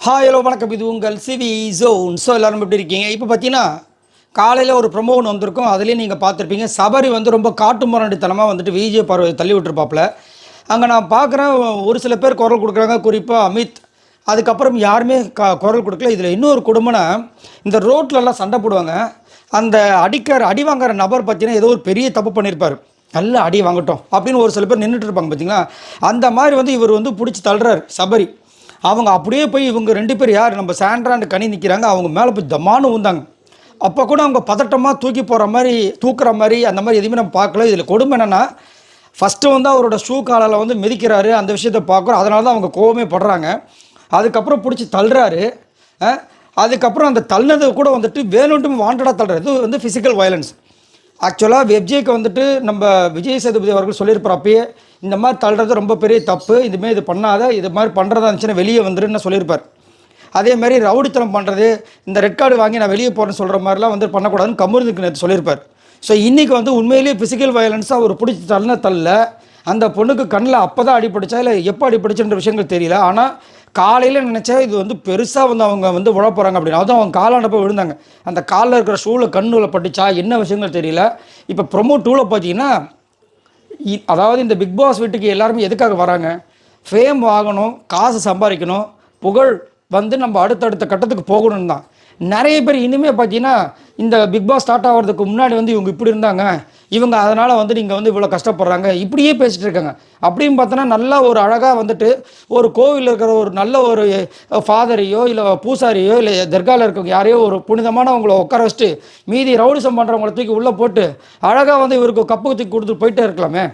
Hi hello வணக்கம். இது உங்கள் சிவி ஜோன். ஸோ எல்லோரும் எப்படி இருக்கீங்க? இப்போ பார்த்தீங்கன்னா காலையில் ஒரு ப்ரொமோ ஒன்று வந்திருக்கும். அதுலேயும் நீங்கள் பார்த்துருப்பீங்க. சபரி வந்து ரொம்ப காட்டு முரண்டித்தனமாக வந்துட்டு விஜய் பார்வதி தள்ளி விட்டுருப்பாப்புல. அங்கே நான் பார்க்குறேன், ஒரு சில பேர் குரல் கொடுக்குறாங்க, குறிப்பாக அமித். அதுக்கப்புறம் யாருமே குரல் கொடுக்கல. இதில் இன்னொரு கொடுமைனா, இந்த ரோட்லலாம் சண்டை போடுவாங்க. அந்த அடி வாங்குற நபர் பார்த்தீங்கன்னா ஏதோ ஒரு பெரிய தப்பு பண்ணியிருப்பார். நல்ல அடி வாங்கட்டும் அப்படின்னு ஒரு சில பேர் நின்றுட்டு இருப்பாங்க பார்த்தீங்களா. அந்த மாதிரி வந்து இவர் வந்து பிடிச்சி தள்ளுறாரு சபரி. அவங்க அப்படியே போய் இவங்க 2 பேர் யார் நம்ம சாண்ட்ராண்டு கனி நிற்கிறாங்க, அவங்க மேலே போய் தமானு ஊந்தாங்க. அப்போ கூட அவங்க பதட்டமாக தூக்கி போகிற மாதிரி தூக்குற மாதிரி அந்த மாதிரி எதுவுமே நம்ம பார்க்கல. இதில் கொடுமை என்னென்னா, ஃபஸ்ட்டு வந்து அவரோட ஷூ காலில் வந்து மிதிக்கிறாரு, அந்த விஷயத்தை பார்க்குறோம். அதனால தான் அவங்க கோவமே படுறாங்க. அதுக்கப்புறம் பிடிச்சி தள்ளுறாரு. அதுக்கப்புறம் அந்த தள்ளினது கூட வந்துட்டு வேணுன்ட்டு வாண்டடாக தள்ளுறது. இது வந்து ஃபிசிக்கல் வயலன்ஸ். ஆக்சுவலாக வெப்ஜேக்கு வந்துட்டு நம்ம விஜய் சேதுபதி அவர்கள் சொல்லியிருப்பார் அப்பயே, இந்த மாதிரி தள்ளுறது ரொம்ப பெரிய தப்பு, இதுமாரி இது பண்ணாத, இது மாதிரி பண்ணுறதா இருந்துச்சுன்னா வெளியே வந்துருன்னு சொல்லியிருப்பார். அதேமாதிரி ரவுடித்தனம் பண்ணுறது, இந்த ரெட் கார்டு வாங்கி நான் வெளியே போகிறேன்னு சொல்கிற மாதிரிலாம் வந்து பண்ணக்கூடாதுன்னு கமருதுக்கு நேற்று சொல்லியிருப்பார். ஸோ இன்றைக்கி வந்து உண்மையிலேயே ஃபிசிக்கல் வயலன்ஸாக ஒரு பிடிச்சி தள்ள அந்த பொண்ணுக்கு கண்ணில் அப்போ தான் அடிப்படிச்சா இல்லை எப்போ அடிப்படிச்சுன்ற விஷயங்கள் தெரியல. ஆனால் காலையில் நினச்சா இது வந்து பெருசாக வந்து அவங்க வந்து விழ போகிறாங்க அப்படின்னு. அதுவும் அவங்க காலாண்ட போய் விழுந்தாங்க. அந்த காலில் இருக்கிற ஷூவில் கண்ணில் பட்டுச்சா என்ன விஷயங்கள் தெரியல. இப்போ ப்ரொமோ 2ல் பார்த்தீங்கன்னா, அதாவது இந்த பிக் பாஸ் வீட்டுக்கு எல்லாருமே எதுக்காக வராங்க? ஃபேம் வாங்கணும், காசு சம்பாதிக்கணும், புகழ் வந்து நம்ம அடுத்தடுத்த கட்டத்துக்கு போகணும் தான். நிறைய பேர் இனிமேல் பார்த்தீங்கன்னா, இந்த பிக் பாஸ் ஸ்டார்ட் ஆகிறதுக்கு முன்னாடி வந்து இவங்க இப்படி இருந்தாங்க, இவங்க அதனால் வந்து நீங்கள் வந்து இவ்வளோ கஷ்டப்படுறாங்க, இப்படியே பேசிகிட்டு இருக்காங்க. அப்படின்னு பார்த்தோன்னா நல்லா ஒரு அழகாக வந்துட்டு ஒரு கோவிலில் இருக்கிற ஒரு நல்ல ஒரு ஃபாதரையோ இல்லை பூசாரியோ இல்லை தர்காவில் இருக்கவங்க யாரையோ ஒரு புனிதமானவங்களை உட்கார வச்சுட்டு மீதி ரவுடிசம் பண்ணுறவங்களை தூக்கி உள்ளே போட்டு அழகாக வந்து இவருக்கு கப்பு தூக்கி கொடுத்துட்டு போயிட்டே இருக்கலாமே.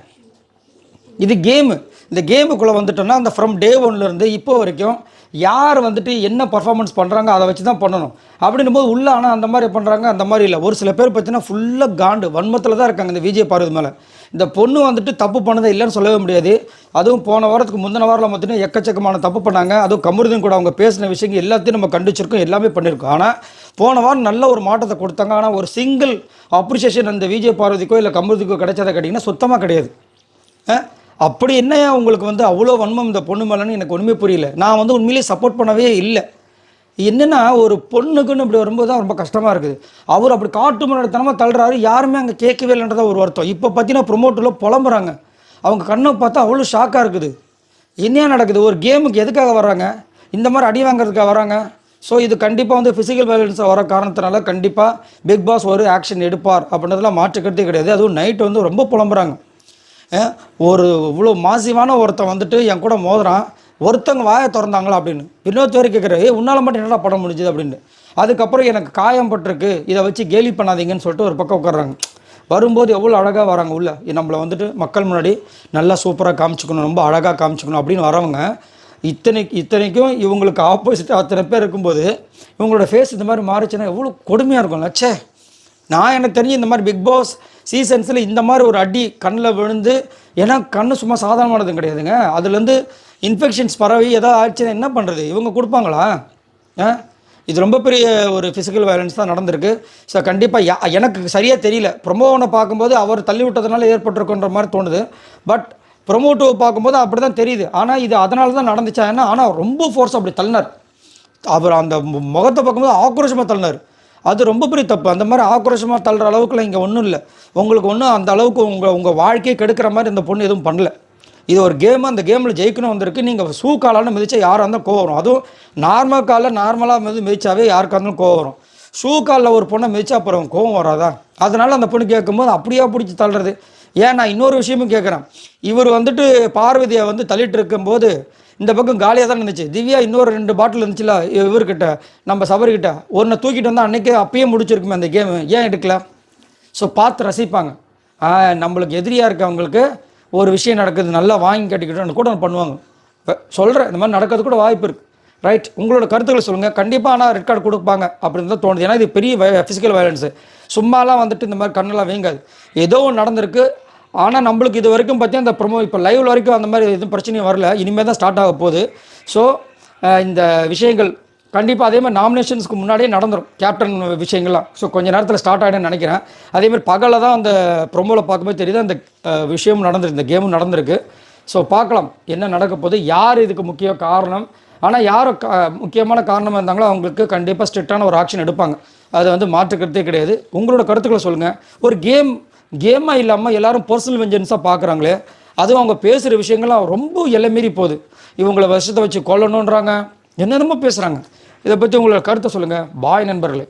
இது கேமு. இந்த கேமுக்குள்ளே வந்துட்டோன்னா அந்த ஃப்ரம் டே 1லேருந்து இப்போ வரைக்கும் யார் வந்துட்டு என்ன பர்ஃபார்மன்ஸ் பண்ணுறாங்க அதை வச்சு தான் பண்ணணும். அப்படின்னும் போது உள்ளே ஆனால் அந்த மாதிரி பண்ணுறாங்க, அந்த மாதிரி இல்லை. ஒரு சில பேர் பார்த்தீங்கன்னா ஃபுல்லாக காண்டு வன்மத்தில் தான் இருக்காங்க இந்த விஜய் பார்வதி மேலே. இந்த பொண்ணு வந்துட்டு தப்பு பண்ணதே இல்லைன்னு சொல்லவே முடியாது. அதுவும் போன வாரத்துக்கு முந்தின வாரம் பார்த்தீங்கன்னா எக்கச்சக்கமான தப்பு பண்ணாங்க. அதுவும் கமருதீன் கூட அவங்க பேசின விஷயங்கள் எல்லாத்தையும் நம்ம கண்டிச்சிருக்கோம், எல்லாமே பண்ணியிருக்கோம். ஆனால் போன வாரம் நல்ல ஒரு மாற்றத்தை கொடுத்தாங்க. ஆனால் ஒரு சிங்கிள் அப்ரிசியேஷன் அந்த விஜய் பார்வதிக்கோ இல்லை கமருதீக்கோ கிடைச்சதை கேட்டிங்கன்னா சுத்தமாக கிடையாது. அப்படி என்ன உங்களுக்கு வந்து அவ்வளோ வன்மம் இந்த பொண்ணு மேலேன்னு எனக்கு ஒன்றுமே புரியல. நான் வந்து உண்மையிலேயே சப்போர்ட் பண்ணவே இல்லை. என்னென்னா ஒரு பொண்ணுக்குன்னு இப்படி வரும்போது தான் ரொம்ப கஷ்டமாக இருக்குது. அவர் அப்படி காட்டு முன்னாடித்தனமாக தள்ளுறாரு, யாருமே அங்கே கேட்கவே இல்லைன்றத ஒரு வருத்தம். இப்போ பார்த்தீங்கன்னா ப்ரொமோட்டரில் புலம்புறாங்க. அவங்க கண்ணை பார்த்தா அவ்வளோ ஷாக்காக இருக்குது. என்னையா நடக்குது? ஒரு கேமுக்கு எதுக்காக வர்றாங்க? இந்த மாதிரி அடி வாங்கிறதுக்காக வராங்க. ஸோ இது கண்டிப்பாக வந்து ஃபிசிக்கல் வயலன்ஸாக வர காரணத்தினால கண்டிப்பாக பிக் பாஸ் ஒரு ஆக்ஷன் எடுப்பார் அப்படின்றதுலாம் மாற்றுக்கிறதே கிடையாது. அதுவும் நைட்டு வந்து ரொம்ப புலம்புறாங்க. ஒரு இவ்வளோ மாசிவான ஒருத்தன் வந்துட்டு என் கூட மோதுறான், ஒருத்தங்க வாயை திறந்தாங்களா அப்படின்னு. இன்னொருத்தர் கேட்குறேன், உன்னால் மட்டும் என்னடா படம் முடிஞ்சுது அப்படின்னு. அதுக்கப்புறம் எனக்கு காயம் பட்டிருக்கு, இதை வச்சு கேலி பண்ணாதீங்கன்னு சொல்லிட்டு ஒரு பக்கம் உட்காடுறாங்க. வரும்போது எவ்வளோ அழகாக வராங்க உள்ள, நம்மளை வந்துட்டு மக்கள் முன்னாடி நல்லா சூப்பராக காமிச்சிக்கணும், ரொம்ப அழகாக காமிச்சிக்கணும் அப்படின்னு வரவங்க இத்தனைக்கும் இவங்களுக்கு ஆப்போசிட்டாக அத்தனை பேர் இருக்கும்போது இவங்களோட ஃபேஸ் இந்த மாதிரி மாறிச்சுன்னா எவ்வளோ கொடுமையாக இருக்கும்ல. ச்சே, நான் எனக்கு தெரிஞ்சு இந்த மாதிரி பிக் பாஸ் சீசன்ஸில் இந்த மாதிரி ஒரு அடி கண்ணில் விழுந்து, ஏன்னா கண்ணு சும்மா சாதாரணமானதும் கிடையாதுங்க. அதுலேருந்து இன்ஃபெக்ஷன்ஸ் பரவி எதாவது ஆச்சுன்னா என்ன பண்ணுறது? இவங்க கொடுப்பாங்களா? இது ரொம்ப பெரிய ஒரு ஃபிசிக்கல் வயலன்ஸ் தான் நடந்திருக்கு. ஸோ கண்டிப்பாக எனக்கு சரியாக தெரியல. ப்ரொமோனை பார்க்கும்போது அவர் தள்ளி விட்டதுனால ஏற்பட்டிருக்குன்ற மாதிரி தோணுது. பட் ப்ரொமோ 2 பார்க்கும்போது அப்படி தான் தெரியுது. ஆனால் இது அதனால தான் நடந்துச்சா என்ன? ஆனால் ரொம்ப ஃபோர்ஸ் அப்படி தள்ளினார். அவர் அந்த முகத்தை பார்க்கும்போது ஆக்ரோஷமாக தள்ளினார். அது ரொம்ப பெரிய தப்பு. அந்த மாதிரி ஆக்ரோஷமாக தள்ளுற அளவுக்குலாம் இங்கே ஒன்றும் இல்லை. உங்களுக்கு ஒன்றும் அந்த அளவுக்கு உங்கள் வாழ்க்கையை கெடுக்கிற மாதிரி இந்த பொண்ணு எதுவும் பண்ணல. இது ஒரு கேமு, அந்த கேமில் ஜெயிக்கணும் வந்திருக்கு. நீங்கள் ஷூ காலான்னு மிதிச்சா யாராக இருந்தாலும் கோவம் வரும். அதுவும் நார்மல் காலில் நார்மலாக மிதிச்சாவே யாருக்காக இருந்தாலும் கோவம் வரும். ஷூ காலில் ஒரு பொண்ணை மிதிச்சா அப்புறம் கோவம் வராதா? அதனால் அந்த பொண்ணு கேட்கும்போது அப்படியே பிடிச்சி தள்ளுறது. ஏன் நான் இன்னொரு விஷயமும் கேட்குறேன். இவர் வந்துட்டு பார்வதியை வந்து தள்ளிட்டு இருக்கும்போது இந்த பக்கம் காலியாக தான் இருந்துச்சு. திவ்யா இன்னொரு 2 பாட்டில் இருந்துச்சுல இவர்கிட்ட, நம்ம சபரிக்கிட்ட ஒன்றை தூக்கிட்டு வந்தால் அன்றைக்கே அப்பயே முடிச்சிருக்குமே அந்த கேமு, ஏன் எடுக்கல? ஸோ பார்த்து ரசிப்பாங்க. நம்மளுக்கு எதிரியாக இருக்கவங்களுக்கு ஒரு விஷயம் நடக்குது, நல்லா வாங்கி கட்டிக்கிட்டோன்னு கூட பண்ணுவாங்க. இப்போ சொல்கிறேன், இந்த மாதிரி நடக்கிறது கூட வாய்ப்பு இருக்குது. ரைட், உங்களோட கருத்துக்களை சொல்லுங்கள். கண்டிப்பாக ஆனால் ரெட் கார்டு கொடுப்பாங்க அப்படின்னு தான் தோணுது. ஏன்னா இது பெரிய ஃபிசிக்கல் வயலன்ஸு. சும்மாலாம் வந்துட்டு இந்த மாதிரி கண்ணெல்லாம் வீங்காது. ஏதோ ஒன்று நடந்திருக்கு. ஆனால் நம்மளுக்கு இது வரைக்கும் பார்த்தீங்கன்னா இந்த ப்ரொமோ இப்போ லைவ் வரைக்கும் அந்த மாதிரி எதுவும் பிரச்சனையும் வரல. இனிமேல் தான் ஸ்டார்ட் ஆக போகுது. ஸோ இந்த விஷயங்கள் கண்டிப்பாக அதே மாதிரி நாமினேஷன்ஸ்க்கு முன்னாடியே நடந்துடும், கேப்டன் விஷயங்கள்லாம். ஸோ கொஞ்சம் நேரத்தில் ஸ்டார்ட் ஆகிடுன்னு நினைக்கிறேன். அதேமாதிரி பகலில் தான் அந்த ப்ரொமோவில் பார்க்கும்போது தெரியுது அந்த விஷயமும் நடந்திருக்கு, இந்த கேமும் நடந்திருக்கு. ஸோ பார்க்கலாம் என்ன நடக்க போகுது, யார் இதுக்கு முக்கிய காரணம், ஆனால் யாரோ முக்கியமான காரணமாக இருந்தாங்களோ அவங்களுக்கு கண்டிப்பாக ஸ்ட்ரிக்டான ஒரு ஆக்ஷன் எடுப்பாங்க. அதை வந்து மாற்றுக்கிறதே கிடையாது. உங்களோட கருத்துக்களை சொல்லுங்கள். ஒரு கேமாக இல்லாமல் எல்லாரும் பர்சனல் வெஞ்சன்ஸாக பார்க்குறாங்களே, அதுவும் அவங்க பேசுகிற விஷயங்கள்லாம் ரொம்ப எல்லைமீறி போகுது. இவங்களை விஷத்தை வச்சு கொல்லணுன்றாங்க, என்னென்னமோ பேசுகிறாங்க. இதை பற்றி உங்களோட கருத்தை சொல்லுங்கள். பாய் நண்பர்களே.